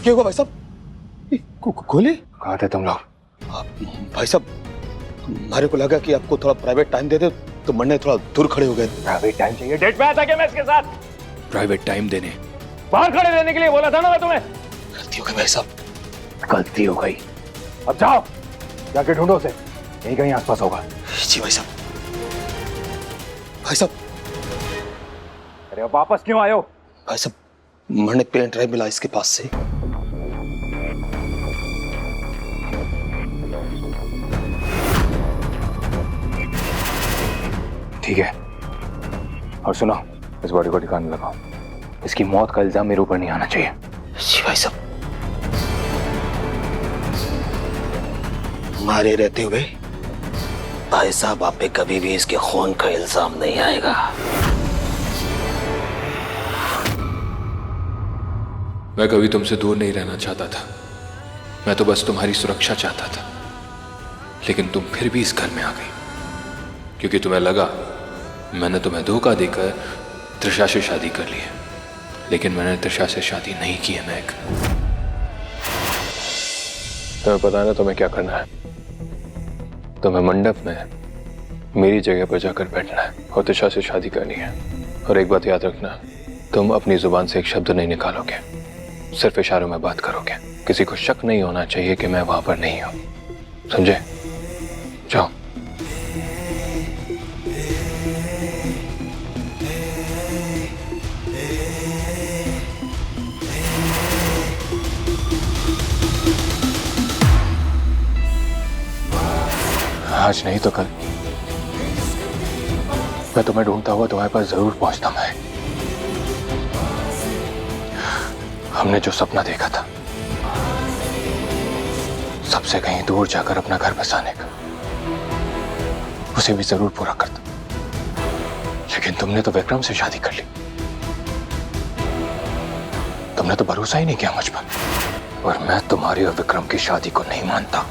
क्या हुआ भाई साहब? गोली? कहाँ थे तुम लोग? भाई साहब, हमारे को लगा कि आपको थोड़ा प्राइवेट टाइम दे दे, तो मरने थोड़ा दूर खड़े हो गए। प्राइवेट टाइम चाहिए? डेट में आया था क्या मैं इसके साथ? प्राइवेट टाइम देने बाहर खड़े रहने के लिए बोला था ना मैं तुम्हें। गलती हो गई भाई साहब। गलती हो गई। अब जाओ, जाके ढूंढो उसे, यहीं कहीं आसपास होगा। जी भाई साहब। भाई साहब, अरे अब वापस क्यों आए हो? भाई साहब, मरने पेन ड्राइव मिला इसके पास से। ठीक है, और सुनो, इस बॉडी को ठिकाने लगाओ। इसकी मौत का इल्जाम मेरे ऊपर नहीं आना चाहिए। जी भाई साहब। हमारे रहते हुए भाई साहब आप पे कभी भी इसके खून का इल्जाम नहीं आएगा। मैं कभी तुमसे दूर नहीं रहना चाहता था, मैं तो बस तुम्हारी सुरक्षा चाहता था। लेकिन तुम फिर भी इस घर में आ गई क्योंकि तुम्हें लगा मैंने तुम्हें धोखा देकर त्रिशा से शादी कर ली है। लेकिन मैंने त्रिशा से शादी नहीं की है महक। तुम्हें पता है ना तुम्हें क्या करना है? तुम्हें मंडप में मेरी जगह पर जाकर बैठना है और त्रिशा से शादी करनी है। और एक बात याद रखना, तुम अपनी जुबान से एक शब्द नहीं निकालोगे, सिर्फ इशारों में बात करोगे। किसी को शक नहीं होना चाहिए कि मैं वहां पर नहीं हूं, समझे? जाओ। आज नहीं तो कल मैं तुम्हें ढूंढता हुआ तुम्हारे पास जरूर पहुंचता। मैं हमने जो सपना देखा था सबसे कहीं दूर जाकर अपना घर बसाने का, उसे भी जरूर पूरा करता। लेकिन तुमने तो विक्रम से शादी कर ली। तुमने तो भरोसा ही नहीं किया मुझ पर। और मैं तुम्हारी और विक्रम की शादी को नहीं मानता।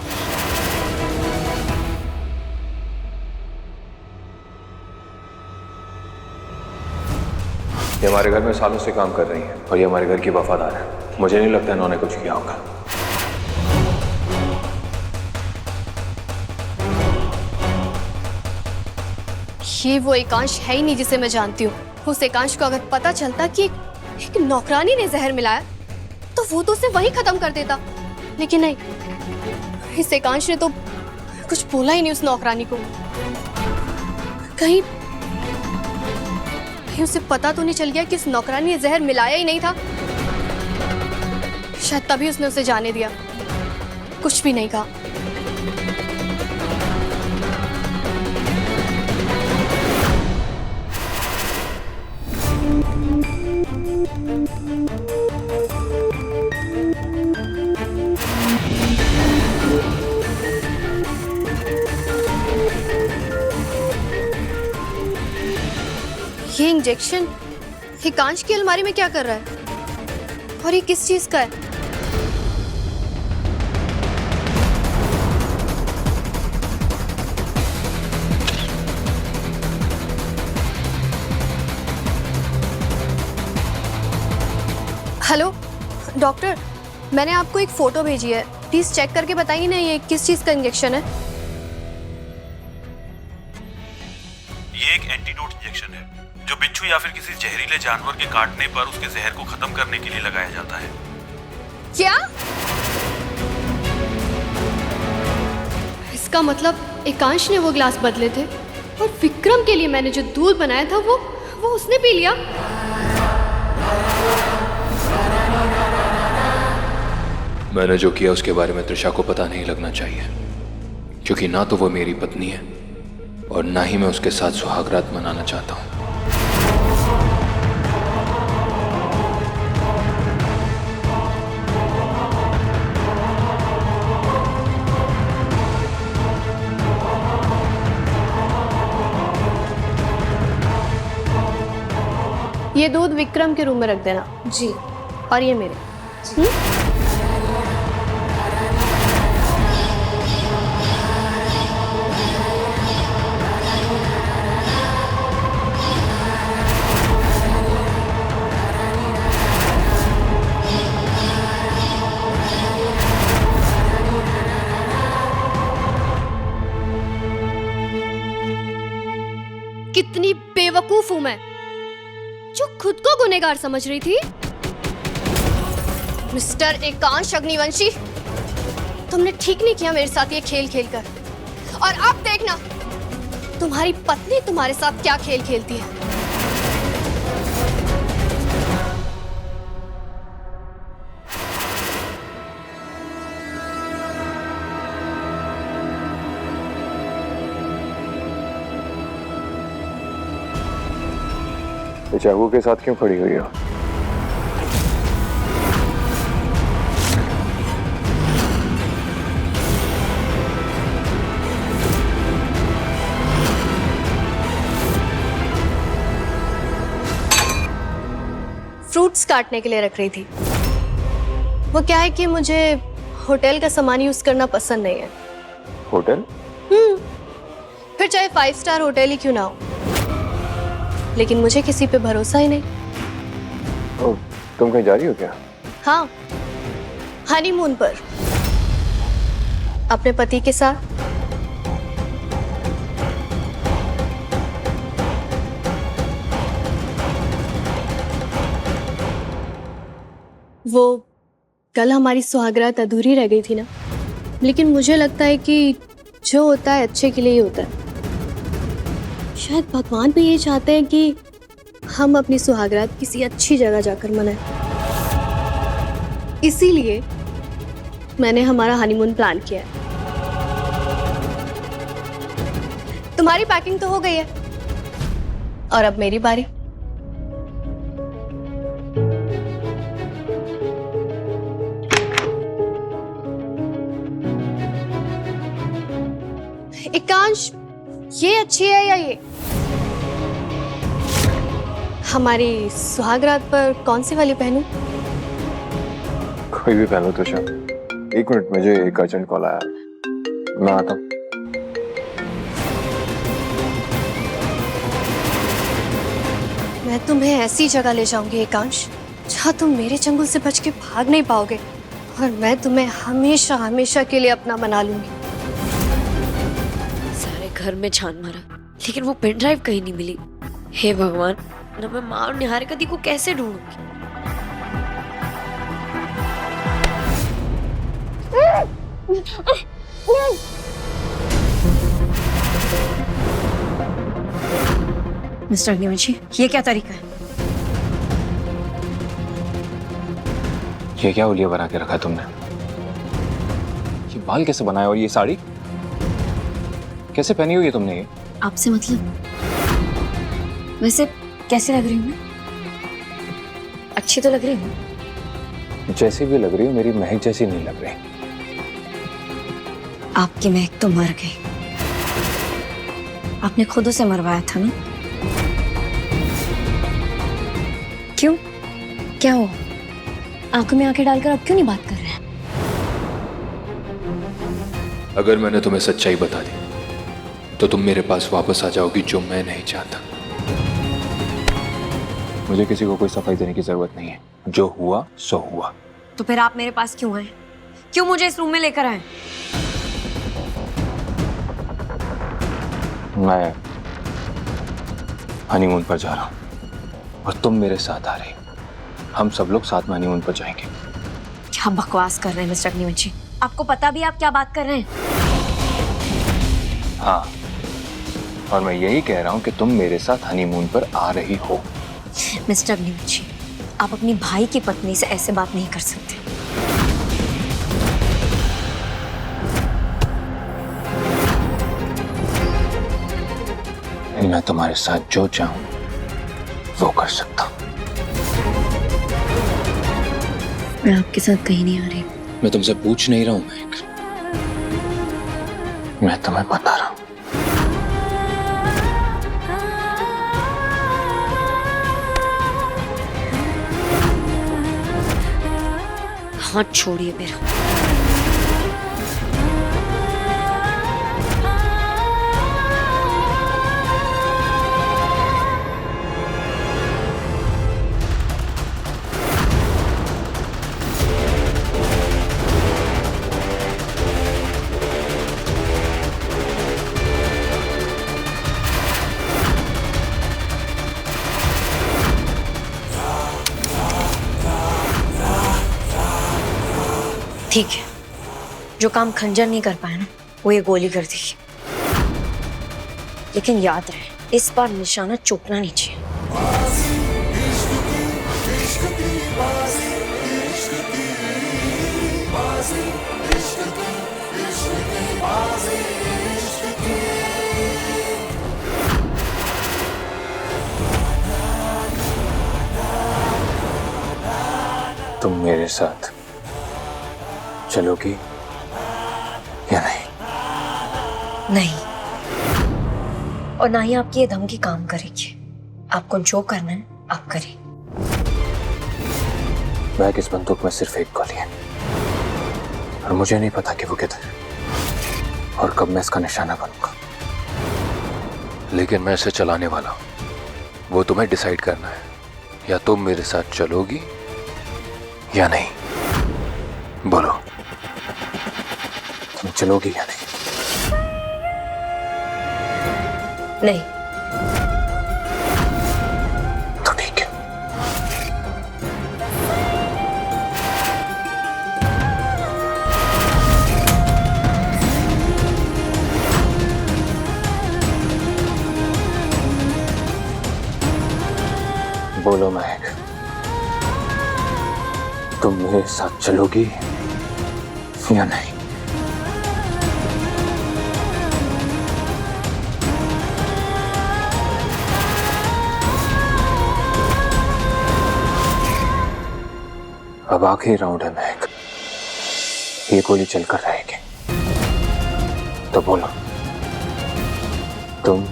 ये हमारे घर में सालों से काम कर रही है और ये हमारे घर की वफादार है। मुझे नहीं लगता इन्होंने कुछ किया होगा। ये वो एकांश है ही नहीं जिसे मैं जानती हूँ। उस एकांश को अगर पता चलता कि एक नौकरानी ने जहर मिलाया तो वो तो उसे वहीं खत्म कर देता। लेकिन नहीं, इस एकांश ने तो कुछ बोला ही नहीं उस नौकरानी को। कहीं उसे पता तो नहीं चल गया कि इस नौकरानी ने जहर मिलाया ही नहीं था। शायद तभी उसने उसे जाने दिया, कुछ भी नहीं कहा। ये इंजेक्शन एकांश की अलमारी में क्या कर रहा है? और ये किस चीज का है? हेलो डॉक्टर, मैंने आपको एक फोटो भेजी है, प्लीज चेक करके बताइए ना ये किस चीज का इंजेक्शन है। ये एक एंटीडोट इंजेक्शन है जो बिच्छू या फिर किसी जहरीले जानवर के काटने पर उसके जहर को खत्म करने के लिए लगाया जाता है। क्या? इसका मतलब एकांश ने वो ग्लास बदले थे और विक्रम के लिए मैंने जो दूध बनाया था वो उसने पी लिया। मैंने जो किया उसके बारे में त्रिशा को पता नहीं लगना चाहिए, क्योंकि ना तो वो मेरी पत्नी है और ना ही मैं उसके साथ सुहागरात मनाना चाहता हूं। ये दूध विक्रम के रूम में रख देना। जी। और ये मेरे। बेवकूफ हूं मैं, जो खुद को गुनहगार समझ रही थी। मिस्टर एकांश अग्निवंशी, तुमने ठीक नहीं किया मेरे साथ ये खेल खेलकर। और अब देखना तुम्हारी पत्नी तुम्हारे साथ क्या खेल खेलती है। ये चाकू के साथ क्यों खड़ी हुई हो? फ्रूट्स काटने के लिए रख रही थी। वो क्या है कि मुझे होटल का सामान यूज करना पसंद नहीं है। होटल? फिर चाहे 5 स्टार होटल ही क्यों ना हो, लेकिन मुझे किसी पे भरोसा ही नहीं। ओ, तुम कहीं जा रही हो क्या? हाँ, हनीमून पर अपने पति के साथ। वो कल हमारी सुहागरात अधूरी रह गई थी ना, लेकिन मुझे लगता है कि जो होता है अच्छे के लिए ही होता है। शायद भगवान भी ये चाहते हैं कि हम अपनी सुहागरात किसी अच्छी जगह जाकर मनाएं। इसीलिए मैंने हमारा हनीमून प्लान किया है। तुम्हारी पैकिंग तो हो गई है और अब मेरी बारी। एकांश, ये अच्छी है या ये? हमारी सुहागरात पर कौन सी वाली पहनूं? कोई भी पहनो तुषा। एक मिनट, मुझे एक अर्जेंट कॉल आया, मैं आता हूँ। मैं तुम्हें ऐसी जगह ले जाऊंगी एकांश, जहाँ तुम मेरे चंगुल से बच के भाग नहीं पाओगे, और मैं तुम्हें हमेशा हमेशा के लिए अपना बना लूंगी। सारे घर में छान मारा, लेकिन वो पेन ड्राइव कहीं नहीं मिली। हे भगवान, न मैं माँ और निहारिका दी को कैसे ढूंढूंगी? मिस्टर अग्निवंशी, ये क्या तरीका है? ये क्या उलिया बना के रखा तुमने? ये बाल कैसे बनाए और ये साड़ी कैसे पहनी हुई है तुमने? ये आपसे मतलब? वैसे कैसे लग रही हूँ मैं? अच्छी तो लग रही हूँ। जैसी भी लग रही हो, मेरी महक जैसी नहीं लग रही। आपकी महक तो मर गई। आपने खुद उसे मरवाया था ना? क्यों? क्या हो? आंखों में आंखें डालकर अब क्यों नहीं बात कर रहे हैं? अगर मैंने तुम्हें सच्चाई बता दी तो तुम मेरे पास वापस आ जाओगी, जो मैं नहीं चाहता। मुझे किसी को कोई सफाई देने की जरूरत नहीं है। जो हुआ सो हुआ। तो फिर आप मेरे पास क्यों आए? क्यों मुझे इस रूम में लेकर आए? मैं हनीमून पर जा रहा हूँ और तुम मेरे साथ आ रही हो। हम सब लोग साथ में हनीमून पर जाएंगे। क्या बकवास कर रहे हैं मिस्टर अग्निवंशी? आपको पता भी आप क्या बात कर रहे हैं? हाँ, और मैं यही कह रहा हूँ कि तुम मेरे साथ हनीमून पर आ रही हो। मिस्टर अग्निवंशी, आप अपनी भाई की पत्नी से ऐसे बात नहीं कर सकते। मैं तुम्हारे साथ जो चाहूं वो कर सकता हूं। मैं आपके साथ कहीं नहीं आ रही। मैं तुमसे पूछ नहीं रहा हूं महक, मैं तुम्हें बता रहा हूं। हाथ छोड़िए मेरा। ठीक है, जो काम खंजर नहीं कर पाया ना, वो ये गोली कर देगी। लेकिन याद रहे, इस बार निशाना चूकना नहीं चाहिए। तुम मेरे साथ चलोगी या नहीं? नहीं, और ना ही आपकी ये धमकी काम करेगी। आपको जो करना है आप करिए। बैग इस बंदूक में सिर्फ एक गोली है और मुझे नहीं पता कि वो किधर है और कब मैं इसका निशाना बनूंगा, लेकिन मैं इसे चलाने वाला हूं। वो तुम्हें डिसाइड करना है, या तुम मेरे साथ चलोगी या नहीं। बोलो, तुम चलोगी या नहीं? नहीं। तो ठीक है। बोलो महक, तुम मेरे साथ चलोगी या नहीं? अब आखिरी राउंड है महक, ये गोली चलकर रहेगी, तो बोलो, तुम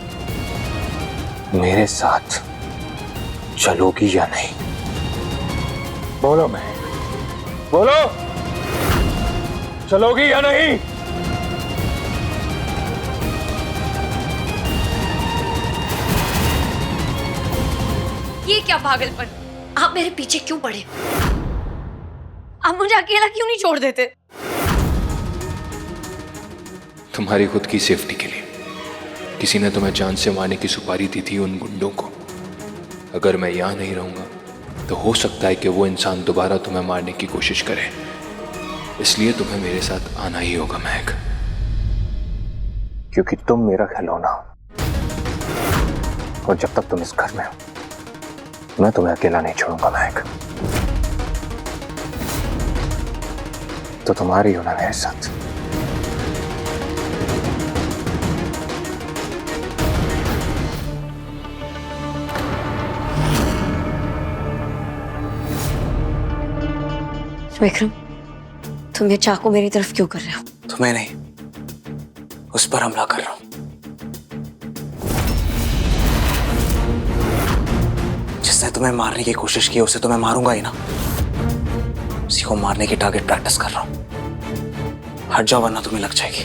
मेरे साथ चलोगी या नहीं? बोलो महक, बोलो, चलोगी या नहीं? ये क्या पागलपन? आप मेरे पीछे क्यों पड़े? आप मुझे अकेला क्यों नहीं छोड़ देते? तुम्हारी खुद की सेफ्टी के लिए। किसी ने तुम्हें जान से मारने की सुपारी दी थी उन गुंडों को। अगर मैं यहां नहीं रहूंगा तो हो सकता है कि वो इंसान दोबारा तुम्हें मारने की कोशिश करे। इसलिए तुम्हें मेरे साथ आना ही होगा महक, क्योंकि तुम मेरा खिलौना हो और जब तक तुम इस घर में हो मैं तुम्हें अकेला नहीं छोड़ूंगा महक। तो तुम्हारी होना मेरे साथ। विक्रम, तुम ये चाकू मेरी तरफ क्यों कर रहे हो? तुम्हें नहीं, उस पर हमला कर रहा हूं। जिसने तुम्हें मारने की कोशिश की उसे तो मैं मारूंगा ही ना। उसी को मारने की टारगेट प्रैक्टिस कर रहा हूं। हट जाओ वरना तुम्हें लग जाएगी।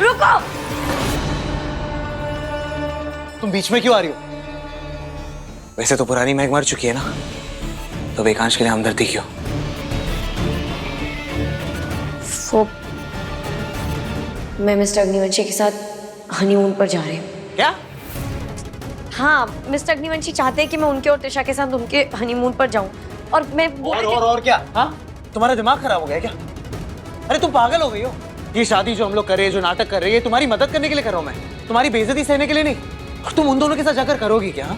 रुको! तुम बीच में क्यों आ रही हो? वैसे तो पुरानी महक मर चुकी है ना, तो वेकांश के लिए हमदर्दी क्यों? वो मैं मिस्टर अग्निवंशी के साथ हनीमून पर जा रही हूँ। क्या? हाँ, मिस्टर अग्निवंशी चाहते हैं कि मैं उनके और त्रिशा के साथ उनके हनीमून पर जाऊं, और मैं और क्या? हाँ, तुम्हारा दिमाग खराब हो गया क्या? अरे तुम पागल हो गई हो। ये शादी जो हम लोग कर रहे हैं, जो नाटक कर रहे हैं, तुम्हारी मदद करने के लिए कर रहा हूं मैं, तुम्हारी बेइज्जती सहने के लिए नहीं। और तुम उन दोनों के साथ जाकर करोगी क्या?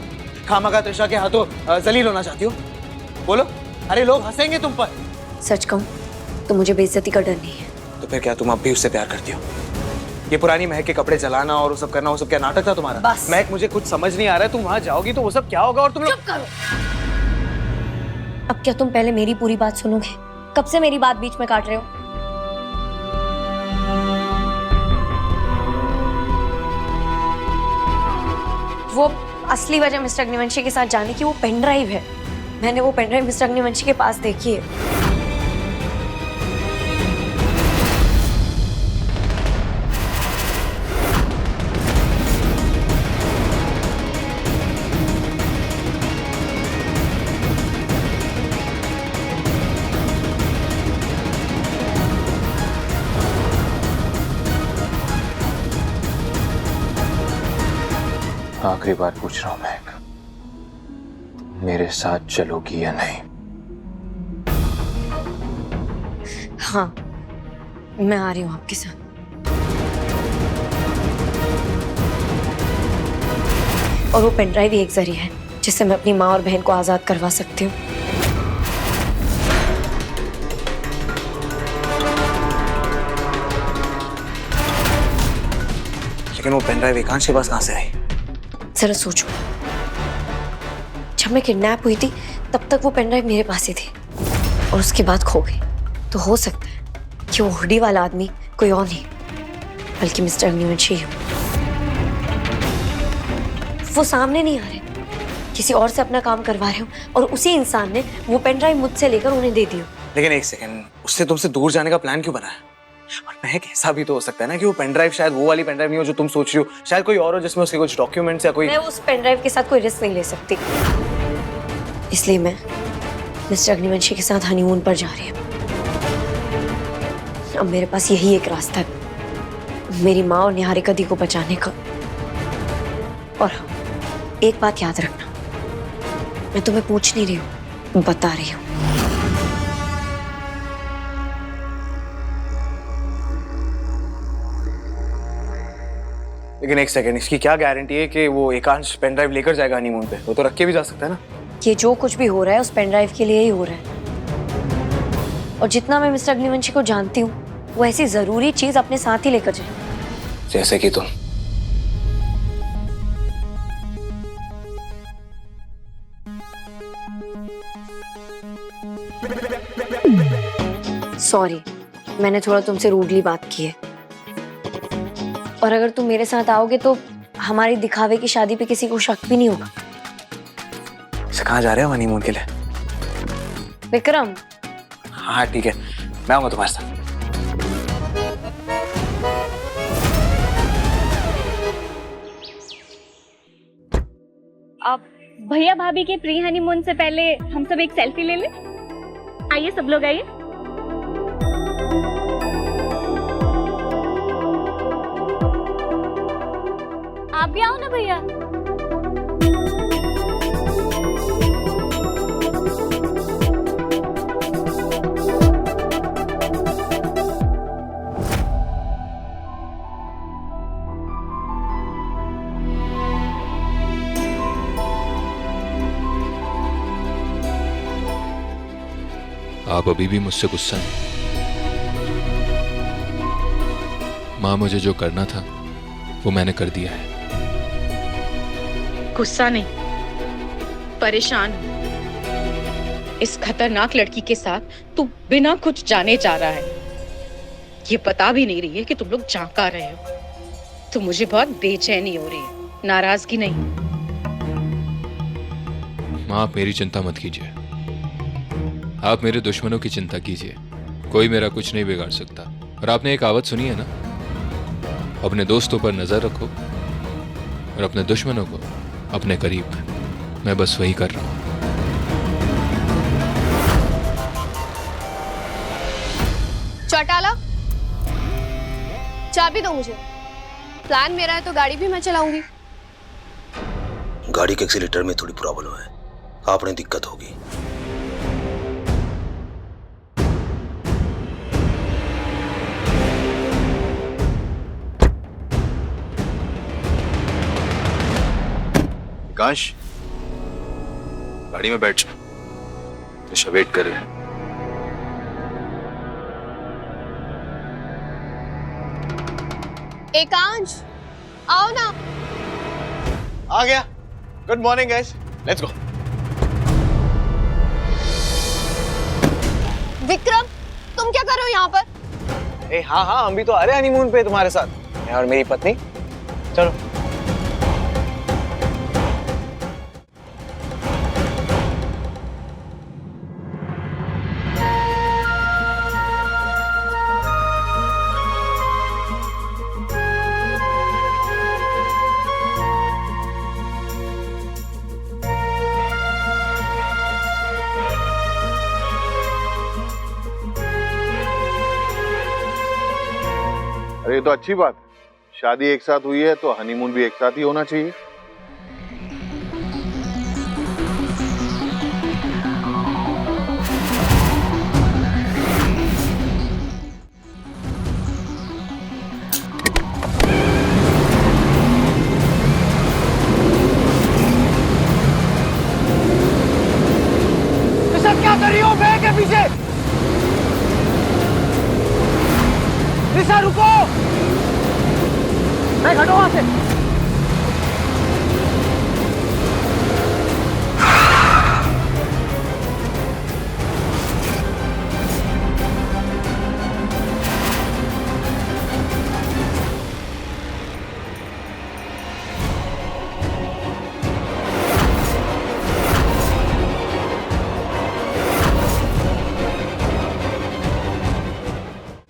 खामखा त्रिशा के हाथों जलील होना चाहती हो? बोलो, अरे लोग हंसेंगे तुम पर। सच कहूं तो मुझे बेइज्जती का डर नहीं है। तो फिर क्या तुम अब भी उससे प्यार करती हो? ये पुरानी महक के कपड़े चलाना और वो सब करना, वो सब क्या नाटक था तुम्हारा? बस। महक, मुझे कुछ समझ नहीं आ रहा है। तुम वहां जाओगी तो वो सब क्या होगा? और तुम लोग चुप करो। अब क्या तुम पहले मेरी पूरी बात सुनोगे? कब से मेरी बात बीच में काट रहे हो? वो असली वजह मिस्टर अग्निवंशी के साथ जाने की वो पेन ड्राइव है। मैंने वो पेन ड्राइव मिस्टर अग्निवंशी के पास देखी है। आखिरी बार पूछ रहा हूं महक, मेरे साथ चलोगी या नहीं? हाँ, मैं आ रही हूँ आपके साथ। और वो पेन ड्राइव ही एक जरिया है जिससे मैं अपनी माँ और बहन को आजाद करवा सकती हूँ। लेकिन वो पेन ड्राइव एकांश के पास कहाँ से आई? जरा सोचो, जब मैं किडनैप हुई थी तब तक वो पेन ड्राइव मेरे पास ही थी और उसके बाद खो गई। तो हो सकता है कि वो हुडी वाला आदमी कोई और नहीं बल्कि मिस्टर अग्निवंशी है। वो सामने नहीं आ रहे, किसी और से अपना काम करवा रहे हो और उसी इंसान ने वो पेन ड्राइव मुझसे लेकर उन्हें दे दिया। लेकिन एक सेकंड, उससे तुमसे दूर जाने का प्लान क्यों बनाया? और महक, ऐसा भी तो हो सकता है ना कि वो पेन ड्राइव शायद वो वाली पेन ड्राइव नहीं हो जो तुम सोच रही हो, शायद कोई और हो जिसमें उसके कुछ डॉक्यूमेंट्स या कोई। मैं उस पेन ड्राइव के साथ कोई रिस्क नहीं ले सकती, इसलिए मैं मिस्टर अग्निवंशी के साथ हनीमून पर जा रही हूँ। अब मेरे पास यही एक रास्ता है, मेरी माँ और निहारिका दी को बचाने का। और हाँ, एक बात याद रखना, मैं तुम्हें पूछ नहीं रही हूँ, बता रही हूँ। लेकिन एक सेकंड, इसकी क्या गारंटी है कि वो एकांश पेन ड्राइव लेकर जाएगा हनीमून पे? वो तो रख के भी जा सकता है ना। ये जो कुछ भी हो रहा है उस पेन ड्राइव के लिए ही हो रहा है। और जितना मैं मिस्टर अग्निवंशी को जानती हूँ, वो ऐसी जरूरी चीज अपने साथ ही लेकर जाए। जैसे कि तुम। सॉरी, मैंने थोड़ा तुमसे रूडली बात की है। और अगर तुम मेरे साथ आओगे तो हमारी दिखावे की शादी पे किसी को शक भी नहीं होगा। कहाँ जा रहे हो हनीमून के लिए? विक्रम। हाँ ठीक है, मैं आऊंगा तुम्हारे साथ। अब भैया भाभी के प्री हनीमून से पहले हम सब एक सेल्फी ले लें। आइए सब लोग आइए। आप भी आओ ना भैया। आप अभी भी मुझसे गुस्सा हैं? माँ, मुझे जो करना था वो मैंने कर दिया है। गुस्सा नहीं, परेशान हूं। इस खतरनाक लड़की के साथ तू बिना कुछ जाने जा रहा है। ये पता भी नहीं रही है कि तुम लोग जांका रहे हो। तो मुझे बहुत बेचैनी हो रही है, नाराजगी नहीं। माँ, आप मेरी चिंता मत कीजिए, आप मेरे दुश्मनों की चिंता कीजिए। कोई मेरा कुछ नहीं बिगाड़ सकता। और आपने एक कहावत सुनी है ना, अपने दोस्तों पर नजर रखो और अपने दुश्मनों को अपने करीब। मैं बस वही कर रहा हूं। चौटाला, चाबी दो मुझे। प्लान मेरा है तो गाड़ी भी मैं चलाऊंगी। गाड़ी के एक्सीलेटर में थोड़ी प्रॉब्लम है, आपने दिक्कत होगी। काश, गाड़ी में बैठ जा, निशा वेट कर रहे हैं। एकांश, आओ ना। आ गया। Good morning guys, let's go. Vikram, तुम क्या कर रहे हो यहाँ पर? ए हाँ हाँ, हम भी तो आ रहे हैं हनीमून पे तुम्हारे साथ, मैं और मेरी पत्नी। चलो। अरे ये तो अच्छी बात है, शादी एक साथ हुई है तो हनीमून भी एक साथ ही होना चाहिए। निशा रुको, मैं हटो वहां से।